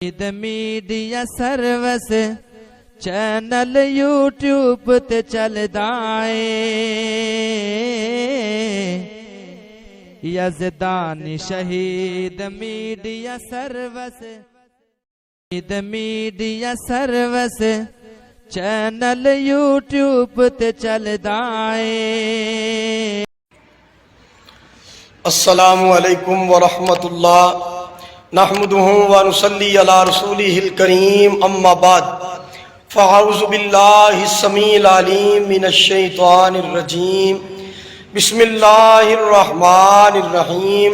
Media service channel YouTube تے چلدا اے یزدانی شہید میڈیا سروس چینل یوٹیوب تے چلدا اے۔ السلام علیکم ورحمۃ اللہ نحمدہ ونصلی علی رسولہ الکریم اما بعد فاعوذ باللہ السمیع العلیم من الشیطان الرجیم بسم اللہ الرحمن الرحیم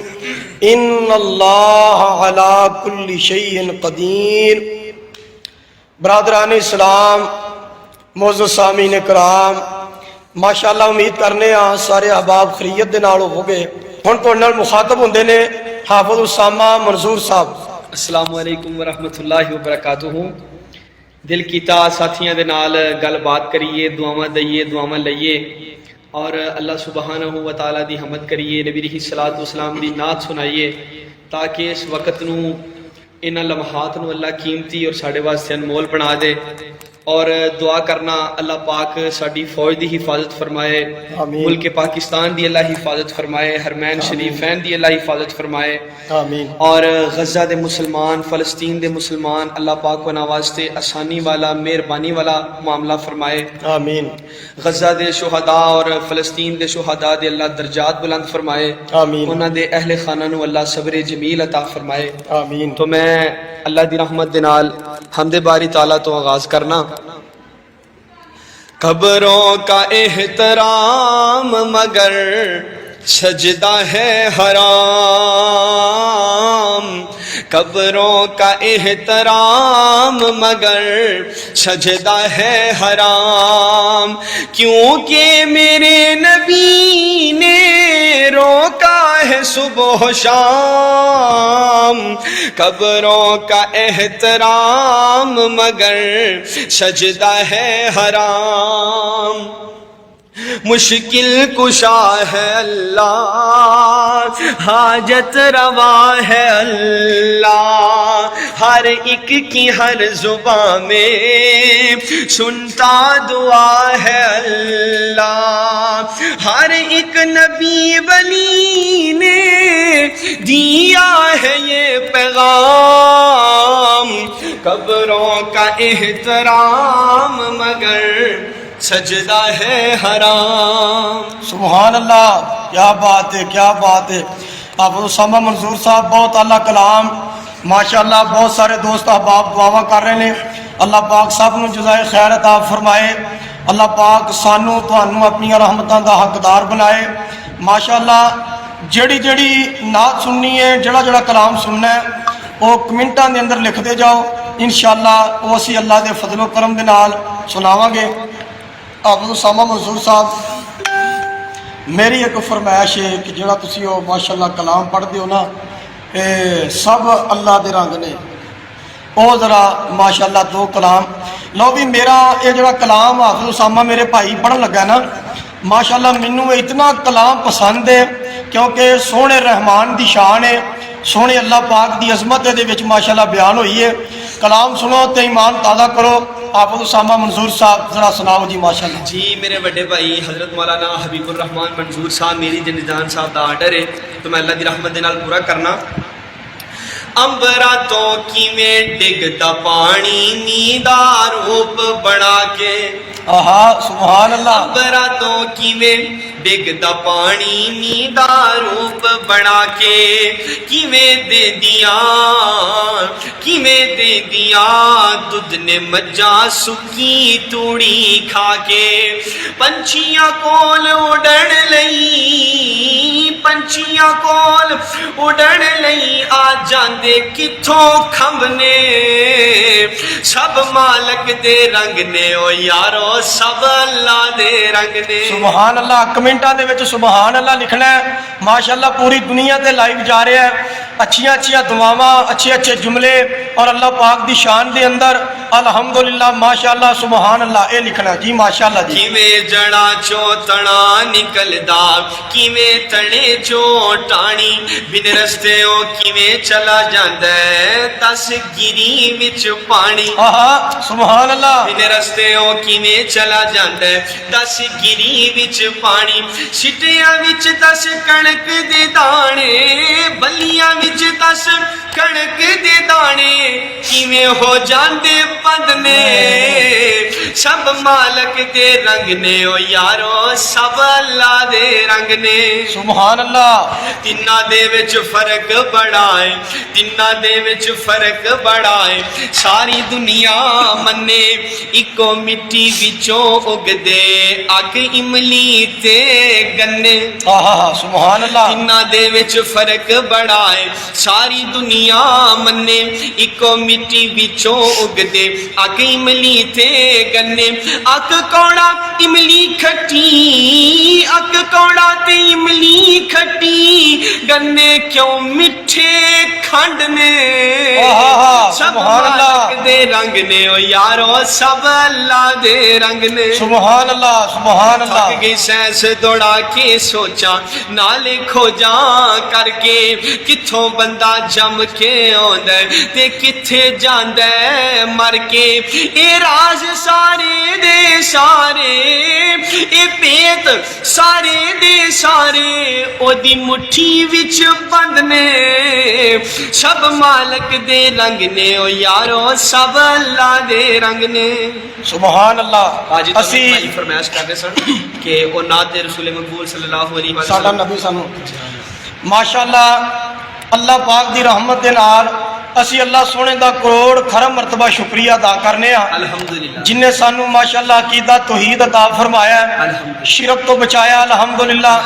ان اللہ علی کل شیء قدیر۔ برادران اسلام، معزز سامعین کرام، ماشاءاللہ امید کرنے ہاں سارے احباب خیریت دے نال ہو گئے۔ ہن تہاڈے نال مخاطب ہوندے نے حافظ اسامہ منظور صاحب۔ السلام علیکم ورحمۃ اللہ وبرکاتہ۔ دل کیتا ساتھیاں دے نال گل بات کریے، دعاواں دئیے، دعاواں لئیے اور اللہ سبحانہ و تعالیٰ دی حمد کریے، نبی علیہ الصلوۃ والسلام دی نعت سنائیے تاکہ اس وقت نو انہاں لمحات نو اللہ قیمتی اور ساڈے واسطے انمول بنا دے، اور دعا کرنا اللہ پاک ساڈی فوج دی حفاظت فرمائے، ملک پاکستان دی اللہ حفاظت فرمائے، حرمین شریفین دی اللہ حفاظت فرمائے، آمین۔ اور غزہ دے مسلمان، فلسطین دے مسلمان اللہ پاک ونا واسطے آسانی والا، مہربانی والا معاملہ فرمائے، آمین۔ غزہ دے شہداء اور فلسطین دے شہداء دے اللہ درجات بلند فرمائے، آمین۔ انہاں دے اہل خانہ نو اللہ صبر جمیل عطا فرمائے۔ آمین۔ تو میں اللہ دی رحمت دے نال حمد باری تعالیٰ تو آغاز کرنا۔ قبروں کا احترام مگر سجدہ ہے حرام، قبروں کا احترام مگر سجدہ ہے حرام، کیونکہ میرے نبی نے روکا ہے صبح و شام، قبروں کا احترام مگر سجدہ ہے حرام، مشکل کشا ہے اللہ، حاجت روا ہے اللہ، ہر ایک کی ہر زبان میں سنتا دعا ہے اللہ، ہر ایک نبی ولی نے دیا ہے یہ پیغام، قبروں کا احترام مگر سجدہ ہے حرام۔ سبحان اللہ، کیا بات ہے، کیا بات ہے۔ حافظ اسامہ منظور صاحب بہت اعلیٰ کلام، ماشاءاللہ بہت سارے دوست احباب دعاواں کر رہے ہیں۔ اللہ پاک سب نو جزائے خیر عطا فرمائے، اللہ پاک سانو تانوں اپنی رحمتاں دا حقدار بنائے۔ ماشاءاللہ جڑی نعت سننی ہے، جڑا کلام سننا ہے وہ کمنٹاں دے اندر لکھتے جاؤ، انشاءاللہ وہ اسی اللہ دے فضل و کرم دے نال سناواں گے۔ حافظ اسامہ منظور صاحب، میری ایک فرمائش ہے کہ جڑا تسی وہ ماشاءاللہ کلام پڑھتے ہو نا، سب اللہ دے رنگ نے، وہ ذرا ماشاءاللہ دو کلام لو بھی۔ میرا یہ جڑا کلام حافظ اسامہ میرے بھائی پڑھن لگا نا، ماشاءاللہ مینوں اتنا کلام پسند ہے کیونکہ سونے رحمان دی شان ہے، سونے اللہ پاک دی عظمت دے وچ ماشاءاللہ بیان ہوئی ہے۔ کلام سنو تے ایمان تازہ کرو۔ حافظ اسامہ منظور صاحب ذرا سناؤ جی ماشاءاللہ۔ جی میرے بڑے بھائی حضرت مولانا حبیب الرحمان منظور صاحب میری جنیدان صاحب دا آرڈر ہے تو میں اللہ دی رحمت دے نال پورا کرنا۔ امبرا تو کیویں ڈگدا پانی نیدا روپ بنا کے، آہا سبحان اللہ۔ امبرا تو کیویں ڈگدا پانی نیدا روپ بنا کے، کیویں دے دیا دودھ نے مجھا سکی توڑی کھا کے، پنچھیاں کول اڑن لئی، پنچھیاں کول اڑن لئی آ جاندے کتھوں کھمب نے، سب مالک دے رنگ نے او یارو، سب اللہ دے رنگ نے۔ سبحان اللہ، کمنٹاں دے وچ سبحان اللہ لکھنا ہے۔ ماشاءاللہ پوری دنیا تے لائیو جا رہا ہے، اچھیاں دعاواں، اچھے جملے اور اللہ پاک دی شان دے اندر الحمدللہ ماشاءاللہ سبحان اللہ اے لکھنا جی ماشاءاللہ جی کیویں جڑا چو تنا نکلدا کیویں تنے چو ٹانی بن رستے او کیویں چلا جاندا ہے دس گری وچ پانی سبحان اللہ بن رستے او کیویں چلا جاندا ہے دس گری وچ پانی سٹیاں وچ دس کڑک دے دانے بلیاں وچ دس کڑک دے دانے کیویں ہو جاندے پندنے سب مالک دے رنگ نے او یارو سب اللہ دے رنگ نے سبحان اللہ تیناں دے وچ فرق بڑا ہے تیناں دے وچ فرق بڑا ہے ساری دنیا منے اکو مٹی وچوں اگ دے اگ املی تے گنے سبحان اللہ تیناں دے وچ فرق بڑا ہے ساری دنیا منے اکو مٹی وچوں اگ دے اگ املی تے گنے اک کوڑا املی کھٹی اک کوڑا تے املی کھٹی گنے کیوں میٹھے کھنڈ نے سب مالک دے رنگ نے او یارو سب اللہ دے رنگ نے سبحان اللہ سبحان اللہ تھک گئی سینس دوڑا کے سوچا نالے کھوجا کر کے کتھوں بندہ جم کے آندا ہے تے کتھے جاندا ہے مر کے اے راز سارے دے سارے اے پیت سارے دے سارے او دی مٹھی وچ بند نے سب مالک دے رنگ نے او یارو سب اللہ دے رنگ نے سبحان اللہ آج اسی فرمائش کر رہے سن کہ او نعت رسول مقبول صلی اللہ علیہ وسلم ساڈا نبی سانو ماشاءاللہ اللہ پاک دی رحمت دے نال اسی اللہ سونے دا کروڑ کھرم مرتبہ شکریہ ادا کرنے ہاں الحمدللہ جن نے سانو ماشاءاللہ عقیدہ توحید عطا فرمایا ہے شرک تو بچایا الحمدللہ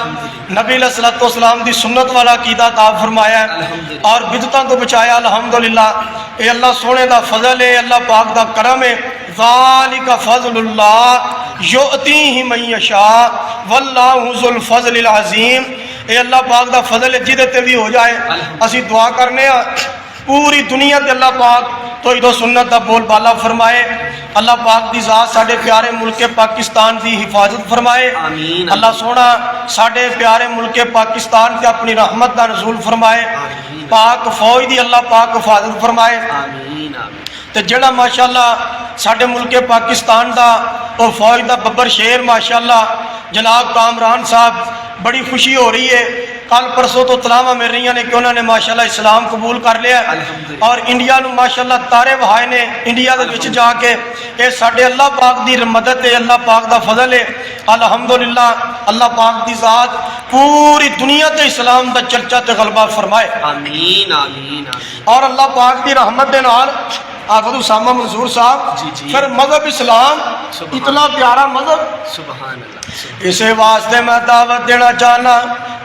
نبی علیہ الصلوۃ والسلام دی سنت والا عقیدہ عطا فرمایا ہے اور بدعتاں تو بچایا الحمدللہ اے اللہ سونے دا فضل ہے اللہ پاک دا کرم ہے ذالک فضل اللہ یؤتیہ من یشاء واللہ ذو الفضل العظیم اے اللہ پاک دا فضل ہے جدے تے بھی ہو جائے اسی دعا کرنے ہاں پوری دنیا تے اللہ پاک توحید و سنت دا بول بالا فرمائے اللہ پاک دی ذات ساڈے پیارے ملک پاکستان دی حفاظت فرمائے آمین اللہ سونا ساڈے پیارے ملک پاکستان تے اپنی رحمت دا نزول فرمائے پاک فوج دی اللہ پاک حفاظت فرمائے آمین تے جڑا ماشاءاللہ ساڈے ملک پاکستان دا او فوج دا ببر شیر ماشاءاللہ جناب کامران صاحب بڑی خوشی ہو رہی ہے کل پرسوں تو تلاواں مل رہی ہیں کہ انہوں نے ماشاءاللہ اسلام قبول کر لیا اور انڈیا نو ماشاءاللہ تارے وہائے نے انڈیا دے وچ جا کے اے ساڈے اللہ پاک دی مدد ہے اللہ پاک دا فضل ہے الحمدللہ اللہ پاک دی ذات پوری دنیا تے اسلام دا چرچا تے غلبہ فرمائے آمین آمین اور اللہ پاک دی رحمت دے نال حافظ اسامہ منصور صاحب پھر مذہب اسلام اتنا پیارا مذہب سبحان اللہ اسے واسطے میں دعوت دینا چاہنا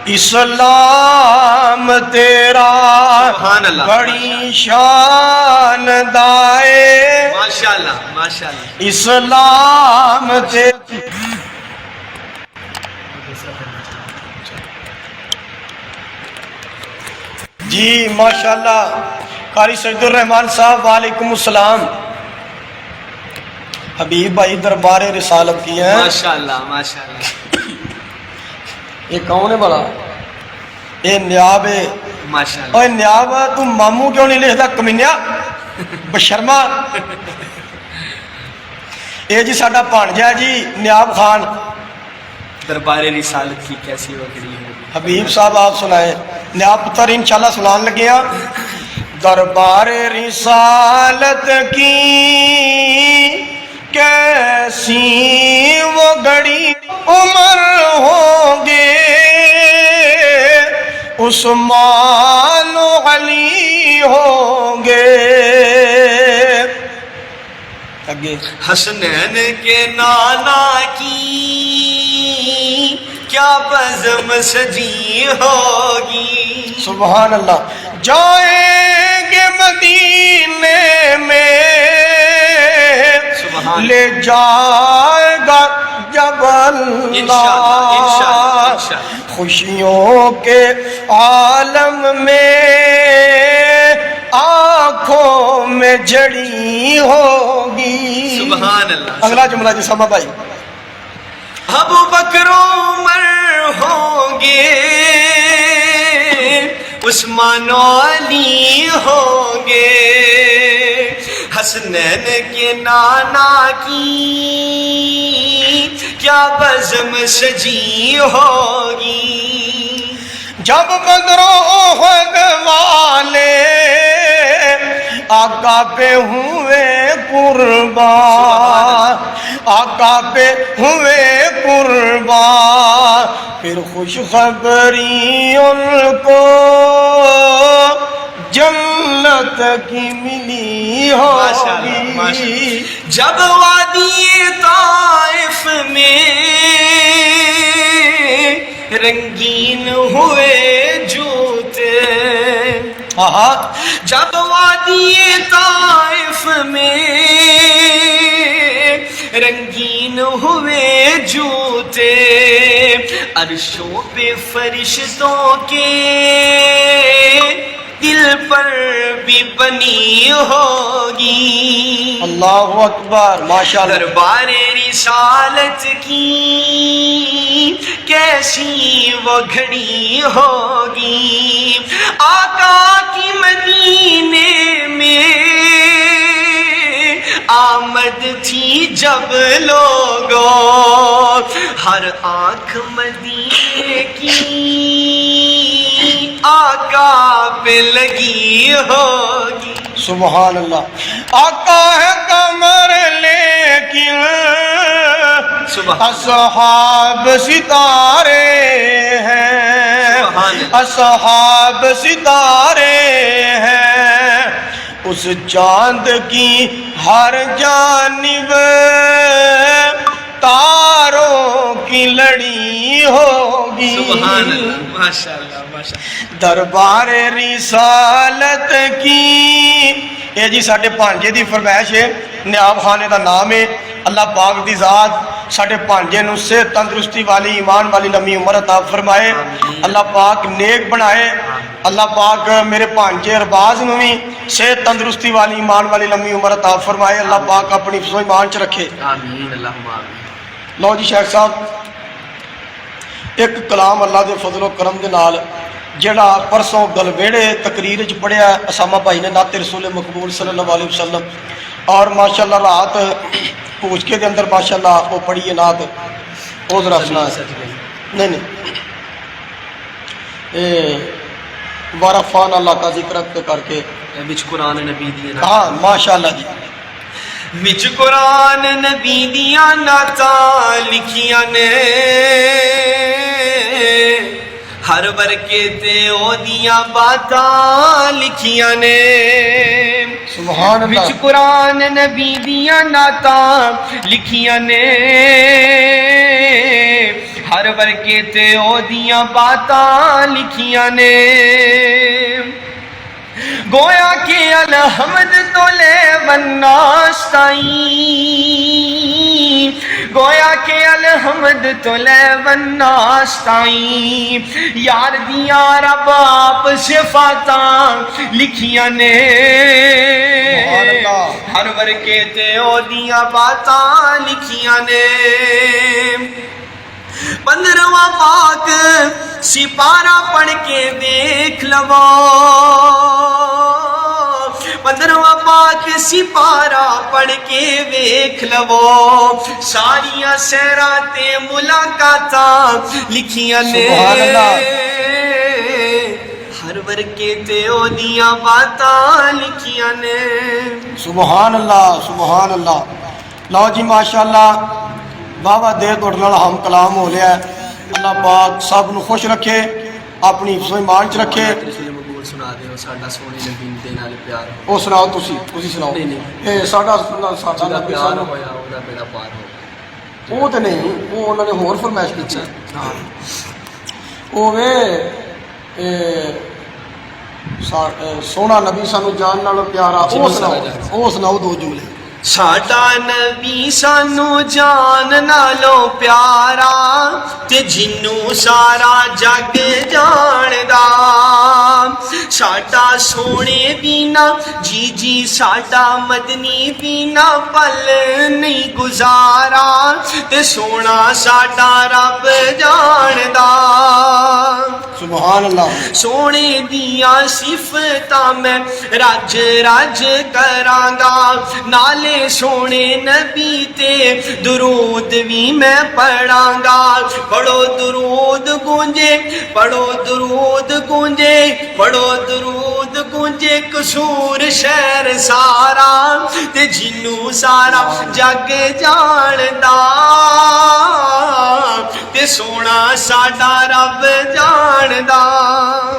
اسلام تیرا سبحان اللہ بڑی شان دائے ماشاءاللہ ماشاءاللہ اسلام تیرا جی ماشاءاللہ قاری سید الرحمان صاحب وعلیکم السلام حبیب بھائی دربار رسالت کی ہیں ماشاءاللہ ماشاءاللہ یہ کون ہے بڑا یہ نیاب ہے ماشاءاللہ اوہ نیاب تو ماموں کیوں نہیں لکھتا کمینیا بشرما یہ جی ساڈا بھانجا ہے جی نیاب خان دربار رسالت کی کیسی وکری ہے حبیب صاحب آپ سنائیں نیاب پتر انشاءاللہ سنان لگے ہیں دربار رسالت کی کیسی وہ گھڑی عمر ہوں گے عثمان و علی ہوں گے حسنین کے نانا کی کیا بزم سجی ہوگی سبحان اللہ جائیں گے مدینے میں لے جائے گا جب اللہ خوشیوں کے عالم میں آنکھوں میں جڑی ہوگی. سبحان اللہ. اگلا جملہ جی سما بھائی. ابو بکر عمر ہوں گے، عثمان و علی ہوں گے، حسنین کے نانا کی کیا بزم سجی ہوگی. جب بدر و احد والے آقا پہ ہوئے قربان، آقا پہ ہوئے قربان، پھر خوشخبری ان کو جنت کی ملی ہوگی. جب وادی طائف میں رنگین ہوئے جوتے، جب وادی طائف میں رنگین ہوئے جوتے، عرشوں پہ فرشتوں کے دل پر بھی بنی ہوگی. اللہ اکبر ماشاءاللہ. دربار رسالت کی کیسی وہ گھڑی ہوگی. آقا کی مدینے میں آمد تھی جب لوگوں، ہر آنکھ مدینے کی آقا پہ لگی ہوگی. سبحان اللہ. آقا ہے قمر لیکن اصحاب ستارے ہیں، اصحاب ستارے ہیں. اس چاند کی ہر جانب تاروں کی لڑی ہوگی. سبحان اللہ. ماشاءاللہ ماشاءاللہ. دربار رسالت کی یہ جی ساڈے بھانجے دی فرمائش ہے. نیاب خانے دا نام ہے. اللہ پاک دی ذات ساڈے بھانجے نو صحت تندرستی والی ایمان والی لمبی عمر عطا فرمائے. اللہ پاک نیک بنائے. اللہ پاک میرے بھانجے ارباز نو بھی صحت تندرستی والی ایمان والی لمبی عمر عطا فرمائے. اللہ پاک اپنی حفظ و ایمان چ رکھے. آمین. اللہم آمین. لو جی شیخ صاحب ایک کلام اللہ دے فضل و کرم دے نال جڑا پرسوں گلویڑے تقریر وچ پڑھیا اسامہ بھائی نے نعت رسول مقبول صلی اللہ علیہ وسلم، اور ماشاءاللہ رات پوچھ دے اندر ماشاءاللہ وہ پڑھی ہے نعت، وہ ذرا سنا ہے. نہیں وارفان اللہ کا ذکر کر کے وچ قرآن نبی دی. ہاں ماشاءاللہ جی. وچ قرآن نبی دیاں نعتاں لکھیاں نے، ہر ورکے تے او دیاں باتاں لکھیاں نے. سبحان اللہ. وچ قرآن نبی دیاں نعتاں لکھیاں نے، ہر ورکے تے او دیاں باتاں لکھیاں نے. گویا کہ الحمد تو لے وناس تائیں، گویا کہ الحمد تو لے وناس تائیں، یار دیاں رب آپ صفاتاں لکھیاں نے. ہر ورکے تے او دیاں باتاں لکھیاں نے. 15واں پاک سپارہ پڑھ کے دیکھ لو، 15واں پاک سپارہ پڑھ کے دیکھ لو، ساریاں سیراتے ملاقاتاں لکھیاں نے. ہر ورکے تے او دیاں باتاں لکھیاں نے. سبحان اللہ سبحان اللہ. لو جی ماشاءاللہ بابا دیر دوڑ نال ہم کلام ہو لیا ہے. اللہ پاک سب نو خوش رکھے، اپنی حفظ و ایمان چ رکھے. سنا دیو ساڈا سونے نبی دے نال پیار. او سناؤ تسی سناؤ. اے ساڈا نبی سانو ہویا اودا بیڑا پار ہو. وہ تے نہیں، وہ انہوں نے ہور فرمائش کیتی. او وے سونا نبی سانو جان نال پیارا. او سناؤ دو جملے. ਸਾਡਾ ਨਬੀ ਸਾਨੂੰ ਜਾਨ ਨਾਲੋਂ ਪਿਆਰਾ ਤੇ ਜਿੰਨੂੰ ਸਾਰਾ ਜੱਗ ਜਾਣਦਾ ਸਾਡਾ ਸੋਹਣੇ ਬਿਨਾ ਜੀ ਜੀ ਸਾਡਾ ਮਦਨੀ ਬਿਨਾ ਪਲ ਨਹੀਂ ਗੁਜ਼ਾਰਾ ਤੇ ਸੋਹਣਾ ਸਾਡਾ ਰੱਬ ਜਾਣਦਾ ਸੁਭਾਨ ਅੱਲਾਹ ਸੋਹਣੇ ਦੀਆਂ ਸਿਫਤਾਂ ਮੈਂ ਰੱਜ ਰੱਜ ਕਰਾਂਗਾ ਨਾਲੇ ਸੋਹਣੇ ਨਬੀ ਤੇ ਦਰੂਦ ਵੀ ਮੈਂ ਪੜਾਂਗਾ ਪੜੋ ਦਰੂਦ ਗੂੰਜੇ ਪੜੋ ਦਰੂਦ ਗੂੰਜੇ ਪੜੋ ਦਰੂਦ ਗੂੰਜੇ ਕਸੂਰ ਸ਼ਹਿਰ ਸਾਰਾ ਤੇ ਜਿੰਨੂੰ ਸਾਰਾ ਜੱਗ ਜਾਣਦਾ ਤੇ ਸੋਹਣਾ ਸਾਡਾ ਰੱਬ ਜਾਣਦਾ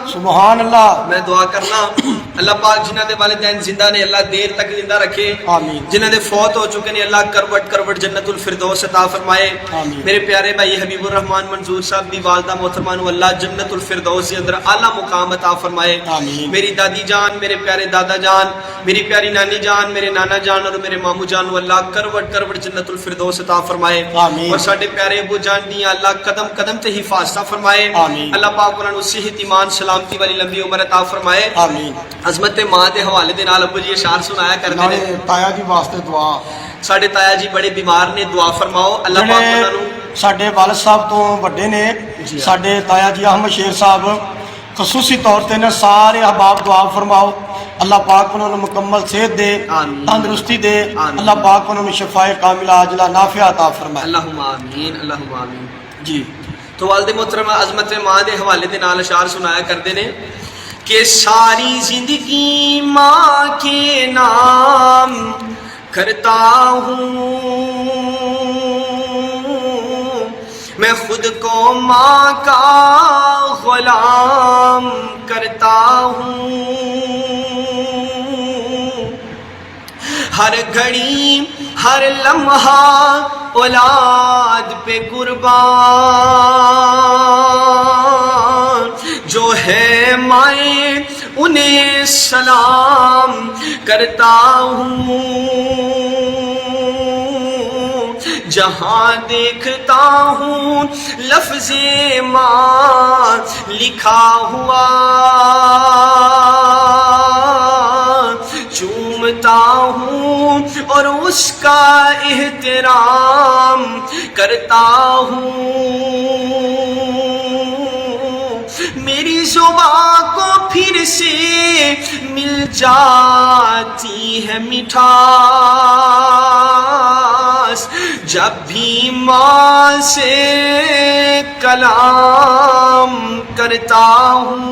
ਸੁਭਾਨ ਅੱਲਾਹ میں دعا کرنا اللہ پاک جنہ دے والدین زندہ نے اللہ دیر تک زندہ رکھے آمین جنہ دے فوت ہو چکے نے اللہ کروٹ کروٹ جنت الفردوس عطا فرمائے آمین میرے پیارے بھائی حبیب الرحمن منظور صاحب دی والدہ محترمہ نو اللہ جنت الفردوس کے اندر اعلیٰ مقام عطا فرمائے آمین میری دادی جان میرے پیارے دادا جان میری پیاری نانی جان میرے نانا جان اور میرے مامو جان نو اللہ کروٹ کروٹ جنت الفردوس عطا فرمائے آمین اور ساڈے پیارے ابو جان دی اللہ قدم قدم تے حفاظت فرمائے آمین اللہ پاک انہاں نو صحت ایمان سلامتی والی لمبی عمر عطا فرمائے آمین عظمت ماں دے حوالے دے نال ابو جی اشعار سنایا کرتے نالے نے تایا جی واسطے دعا ساڈے تایا جی بڑے بیمار نے دعا فرماؤ اللہ پاک انہاں نو ساڈے والد صاحب تو بڑے نے ساڈے تایا جی احمد شیر صاحب خصوصی طور تے نے سارے احباب دعا فرماؤ اللہ پاک انہوں نے مکمل صحت دے آمین تندرستی دے آمین اللہ پاک انہوں نے شفاء کاملہ عاجلہ نافعہ عطا فرمائے اللہم آمین اللہم آمین جی تو والد محترم عظمت ماں دے حوالے دے نال اشعار سنایا کرتے نے کہ ساری زندگی ماں کے نام کرتا ہوں میں خود کو ماں کا غلام کرتا ہوں ہر گھڑی ہر لمحہ اولاد پہ قربان جو ہے مائیں انہیں سلام کرتا ہوں جہاں دیکھتا ہوں لفظ ماں لکھا ہوا چومتا ہوں اور اس کا احترام کرتا ہوں میری زبان کو پھر سے مل جاتی ہے مٹھاس جب بھی ماں سے کلام کرتا ہوں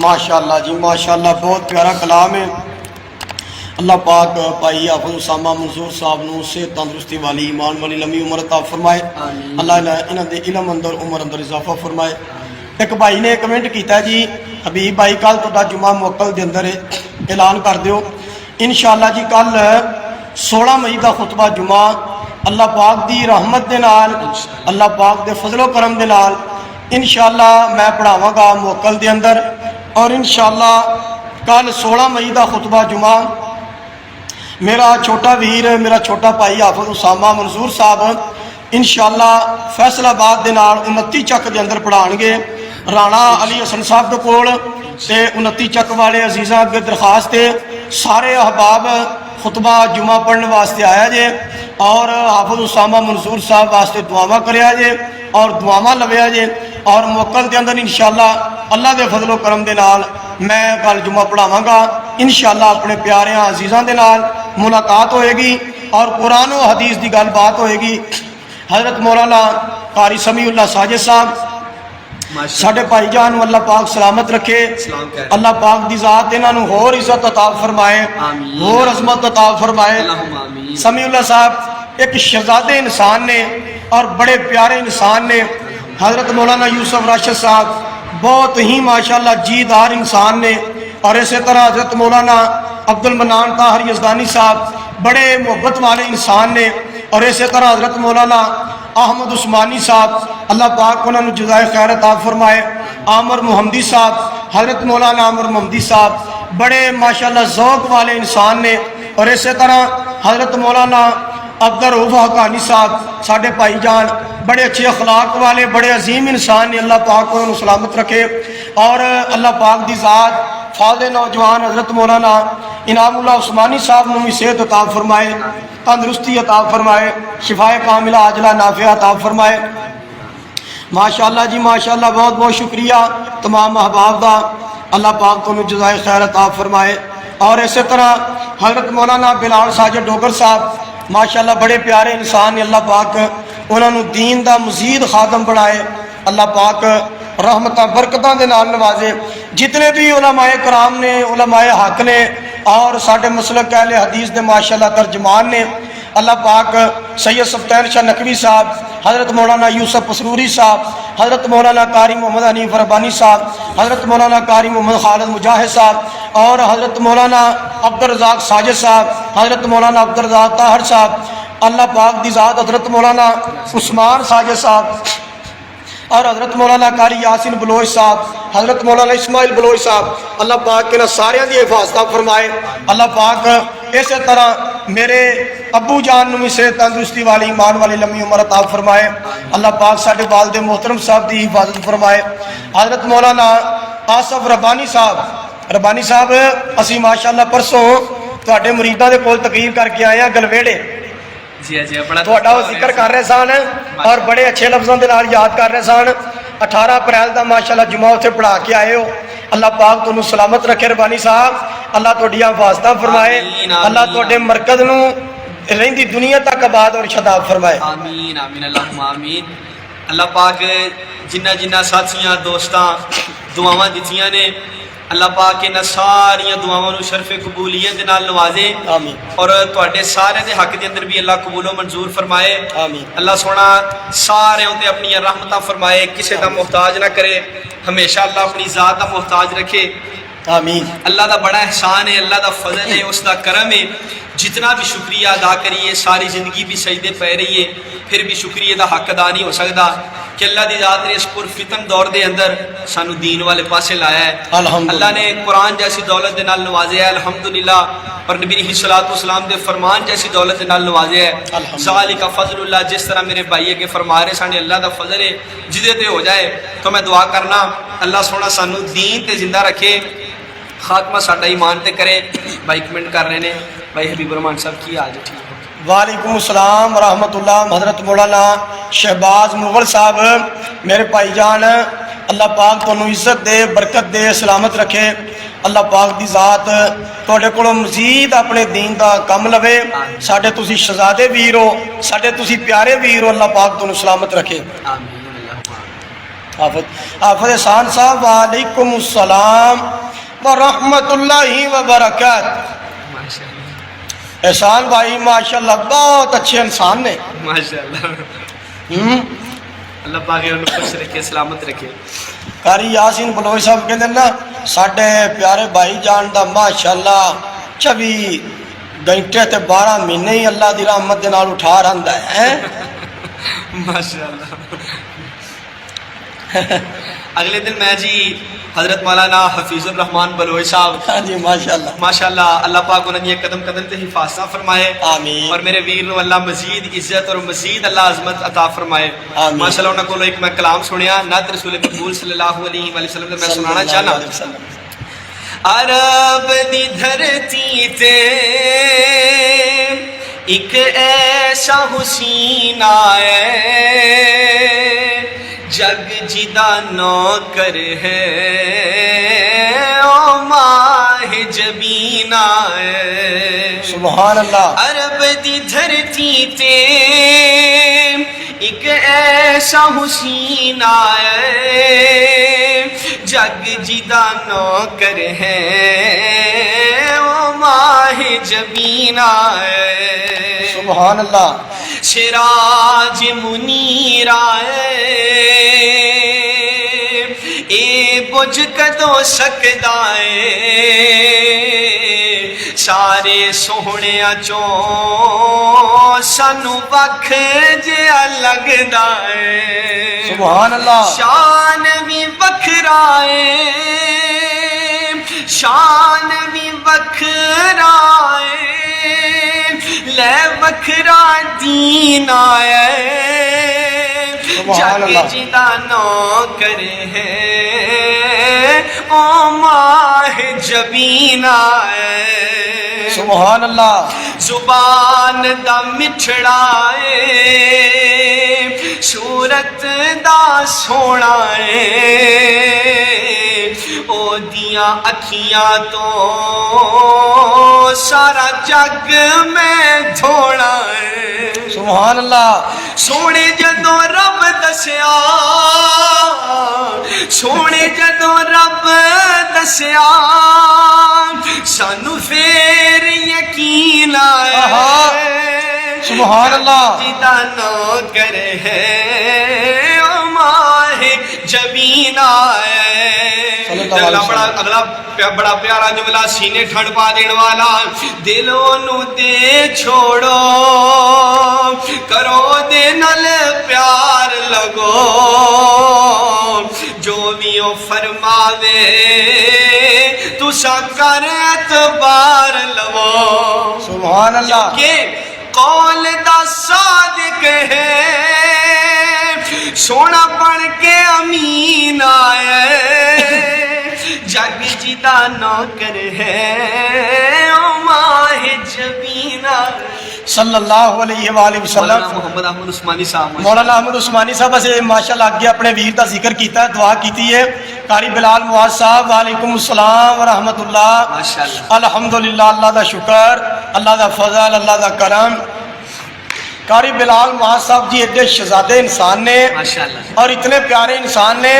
ماشاءاللہ جی ماشاءاللہ بہت پیارا کلام ہے اللہ پاک بھائی حافظ اسامہ منظور صاحب نو صحت تندرستی والی ایمان والی لمبی عمر عطا فرمائے اللہ انہاں دے علم اندر عمر اندر اضافہ فرمائے ایک بھائی نے کمنٹ کیتا ہے جی حبیب بھائی کل تہاڈا جمعہ موکل دے اندر اعلان کر دیو انشاءاللہ جی کل 16 مئی دا خطبہ جمعہ اللہ پاک دی رحمت دے نال اللہ پاک دے فضل و کرم دے نال انشاءاللہ میں پڑھاواں گا موکل دے اندر اور انشاءاللہ کل 16 مئی دا خطبہ جمعہ میرا چھوٹا ویر میرا چھوٹا بھائی حافظ اسامہ منظور صاحب انشاءاللہ فیصل آباد دے نال 29 چک دے اندر پڑھان گے رانا علی حسن صاحب دے کول تے 29 چک والے عزیزاں اگے درخواست ہے سارے احباب خطبہ جمعہ پڑھنے واسطے آیا جے اور حافظ اسامہ منظور صاحب واسطے دعاواں کریا جے اور دعاواں لویا جے اور موکل دے اندر انشاءاللہ اللہ دے فضل و کرم دے نال میں کل جمعہ پڑھاواں گا انشاءاللہ اپنے پیاریاں عزیزاں دے نال ملاقات ہوئے گی اور قرآن و حدیث دی گل بات ہوئے گی حضرت مولانا قاری سمیع اللہ ساجد صاحب ساڈے بھائی جان اللہ پاک سلامت رکھے اللہ پاک دی ذات انہاں نو ہور عزت عطا فرمائے ہور عظمت عطا فرمائے سمیع اللہ صاحب ایک شہزادے انسان نے اور بڑے پیارے انسان نے حضرت مولانا یوسف راشد صاحب بہت ہی ماشاءاللہ جیدار انسان نے اور اسی طرح حضرت مولانا عبد المنان طاہر یزدانی صاحب بڑے محبت والے انسان نے اور اسی طرح حضرت مولانا احمد عثمانی صاحب اللہ پاک انہوں نے جزائے خیر عطا فرمائے عامر محمدی صاحب حضرت مولانا عامر محمدی صاحب بڑے ماشاءاللہ ذوق والے انسان نے. اور اسی طرح حضرت مولانا عبدالرؤوف حقانی صاحب ساڈے بھائی جان بڑے اچھے اخلاق والے بڑے عظیم انسان نے. اللہ پاک کو سلامت رکھے اور اللہ پاک دی ذات فاضل نوجوان حضرت مولانا انعام اللہ عثمانی صاحب نو بھی صحت عطا فرمائے, تندرستی عطا فرمائے, شفائے کاملہ عاجلہ نافعہ عطا فرمائے. ماشاءاللہ جی ماشاءاللہ, بہت بہت شکریہ تمام احباب دا. اللہ پاک کو جزائے خیر عطا فرمائے. اور اسی طرح حضرت مولانا بلال ساجد ڈوگر صاحب ماشاءاللہ بڑے پیارے انسان نے. اللہ پاک انہوں نے دین دا مزید خادم بنائے. اللہ پاک رحمتہ برکتاں دے نال نوازے. جتنے بھی علماء کرام نے, علماء حق نے اور ساڈے مسلک اہل حدیث دے ماشاءاللہ ترجمان نے, اللہ پاک سید سفتین شاہ نقوی صاحب, حضرت مولانا یوسف پسروری صاحب, حضرت مولانا قاری محمد حنیف ربانی صاحب, حضرت مولانا قاری محمد خالد مجاہد صاحب اور حضرت مولانا عبدالرزاق ساجد صاحب, حضرت مولانا عبدالرزاق طاہر صاحب, اللہ پاک دی ذات حضرت مولانا عثمان ساجد صاحب اور حضرت مولانا قاری یاسین بلوچ صاحب, حضرت مولانا اسماعیل بلوچ صاحب, اللہ پاک کے سارے دی حفاظت فرمائے. اللہ پاک اسی طرح میرے ابو جان نو سے تندرستی والی ایمان والی لمبی عمر عطا فرمائے. اللہ پاک ساڈے والد محترم صاحب دی حفاظت فرمائے. حضرت مولانا آصف ربانی صاحب اسی ماشاءاللہ پرسوں تواڈے مریداں دے کول تقریر کر کے آئے ہیں گلویڑے. تھوڑا وہ ذکر کر رہے سن اور بڑے اچھے لفظوں کے نال یاد کر رہے سن. 18 اپریل کا ماشاءاللہ جمعہ اتنے پڑھا کے آئے ہو. اللہ پاک تمہیں سلامت رکھے ربانی صاحب. اللہ تھوڑی حفاظت فرمائے. اللہ تھوڑے مرکز نو رہندی دنیا تک آباد اور شاداب فرمائے. آمین آمین اللہم آمین. اللہ پاک جنہ جنہ ساتھیاں دوستاں دعاواں دتیاں نے, اللہ پاک انہاں ساریاں دعاواں نو شرف قبولیت دے نال نوازے. آمین. اور تواڈے سارے دے حق دے اندر بھی اللہ قبول و منظور فرمائے. آمین. اللہ سونا سارے اُتے اپنی رحمتاں فرمائے, کسے دا محتاج نہ کرے, ہمیشہ اللہ اپنی ذات دا محتاج رکھے. آمین. اللہ دا بڑا احسان ہے, اللہ دا فضل ہے, اس دا کرم ہے. جتنا بھی شکریہ ادا کریے, ساری زندگی بھی سجدے پہ رہی ہے, پھر بھی شکریہ دا حق ادا نہیں ہو سکتا کہ اللہ دی ذات نے اس پرفتن دور دے اندر سانو دین والے پاسے لایا ہے. اللہ نے قرآن جیسی دولت دے نال نوازیا ہے الحمدللہ, اور نبی علیہ الصلوۃ والسلام دے فرمان جیسی دولت دے نال نوازیا ہے. ذالک فضل اللہ, جس طرح میرے بھائی کے فرما رہے سانے اللہ دا فضل ہے, جدے تے ہو جائے تو میں دعا کرنا اللہ سونا سانو دین تے زندہ رکھے, خاتمہ ساڈا ایمان تے کرے. بھائی کمنٹ کر رہے ہیں بھائی حبیب الرحمان صاحب کی حال ہے؟ ٹھیک ہے. وعلیکم السلام ورحمۃ اللہ. حضرت مولانا شہباز مغل صاحب میرے بھائی جان, اللہ پاک تمہیں عزت دے, برکت دے, سلامت رکھے. اللہ پاک دی ذات تواڈے کولوں مزید اپنے دین دا کم لوے. ساڈے تسی شہزادے ویر ہو, ساڈے تسی پیارے ویر ہو, اللہ پاک تمہیں سلامت رکھے. حافظ احسان صاحب وعلیکم السلام ورحمۃ اللہ وبرکاتہ. احسان بھائی ماشاءاللہ بہت اچھے انسان نے ماشاءاللہ. اللہ پاک انہوں خوش رکھے, سلامت رکھے. قاری یاسین بلوچ صاحب کہتے ہیں نا ساڈے پیارے بھائی جان دا ماشاءاللہ 24 گھنٹے تے 12 مہینے ہی اللہ دی رحمت دے نال اٹھا رہندا ہے. ماشاءاللہ. اگلے دن میں جی حضرت مولانا حفیظ الرحمان بلوچ صاحب, ہاں جی ماشاءاللہ ماشاءاللہ, اللہ پاک انہوں نے قدم قدم تے حفاظت فرمائے. آمین. اور میرے ویر نو اللہ مزید عزت اور مزید اللہ عظمت عطا فرمائے. آمین. ماشاءاللہ انہوں کو ایک میں کلام سنیا نعت رسول مقبول صلی اللہ علیہ وآلہ وسلم میں سنانا چاہنا. عرب دی دھرتی تے ایک ایسا حسین آئے, جگ جدا نوکر ہے او ماہ جبین آئے. سبحان اللہ. عرب دی دھرتی تے ایک ایسا حسین آئے, جگ جدا نوکر ہے او ماہ جبین آئے. سبحان اللہ. سراج منیر آئے, اے بجھ کدو سکدا اے, سارے سوہنے چوں سانو وکھ جیا لگدا اے. سبحان اللہ. شان بھی وکھرا اے, شان بھی وکھرائے لے وکھرا دین آئے سبحان جگ اللہ جدا نوکر ہے او ماہ جبین آئے سبحان اللہ زبان دا مٹھڑا ہے صورت دا سونا ہے او دیاں اکھیاں تو سارا جگ میں دھونا ہے سبحان اللہ سونے جدوں رب دسیا سونے جدوں رب دسیا سانو پھر یقین آیا سبحان اللہ جدا نوکر ہے او ماہ جبین آئے اگلا بڑا پیارا جملہ سینے ٹھنڈ پا دین والا دلوں نو دے چھوڑو کرو دے نل پیار لگو جو بھی او فرماوے تسا کر اعتبار لو سبحان اللہ کہ قول دا صادق ہے سونا بن کے امین آئے جگ جدا نوکر ہے او ماہ جبین آئے صلی اللہ علیہ وآلہ وسلم محمد احمد عثمانی صاحب مولانا احمد عثمانی صاحب سے ماشاءاللہ آگے اپنے ویر دا ذکر کیتا ہے دعا کیتی ہے قاری بلال معاذ صاحب وعلیکم السلام ورحمت اللہ ماشاءاللہ الحمدللہ اللہ دا شکر اللہ دا فضل اللہ دا کرم قاری بلال معاذ صاحب جی ایڈے شہزادے انسان نے ماشاءاللہ اور اتنے پیارے انسان نے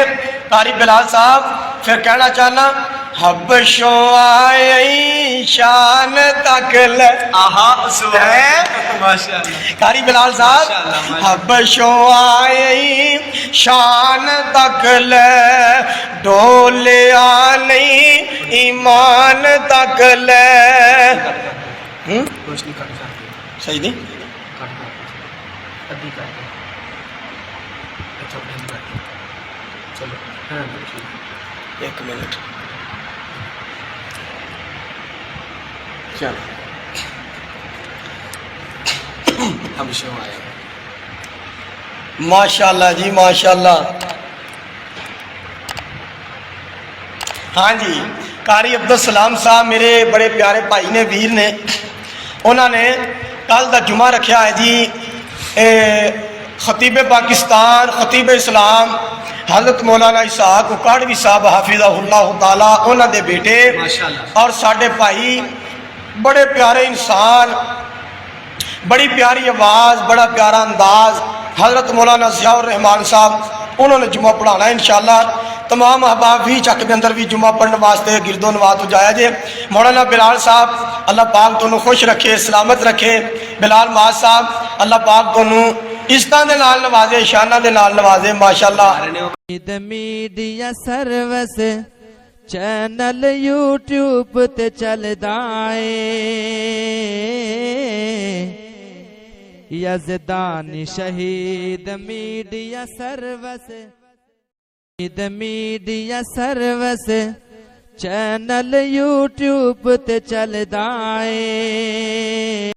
قاری بلال صاحب پھر کہنا چاہنا حبشوں آئی شان تک لے آہا سبحان ماشاءاللہ قاری بلال صاحب ماشاءاللہ۔ حبشوں آئی شان تک لے ڈولے آنی ایمان تک لے روشنی کٹ جاتی ہے صحیح نہیں ادھی کر دیں اچھا بہن کر دیں چلو ہاں ایک منٹ چلو ہم شو آئے ماشاءاللہ جی ماشاءاللہ ہاں جی قاری عبدالسلام صاحب میرے بڑے پیارے بھائی نے ویر نے انہوں نے کل دا جمعہ رکھیا ہے جی خطیب پاکستان خطیب اسلام حضرت مولانا اسحاق اکاڑوی صاحب حافظہ اللہ تعالیٰ انہوں دے بیٹے ماشاءاللہ اور ساڈے بھائی بڑے پیارے انسان بڑی پیاری آواز بڑا پیارا انداز حضرت مولانا ضیاء الرحمان صاحب انہوں نے جمعہ پڑھانا ہے انشاءاللہ تمام احباب بھی چک کے اندر بھی جمعہ پڑھنے واسطے گرد و نواز ہو جایا جے مولانا بلال صاحب اللہ پاک تونوں خوش رکھے سلامت رکھے بلال معاذ صاحب اللہ پاک تونوں عزتاں دے نال نوازے شاناں دے نال نوازے ماشاءاللہ میڈیا سروس چینل یوٹیوب تے چلدا اے یزدانی شہید media service media service channel YouTube تے چلدا اے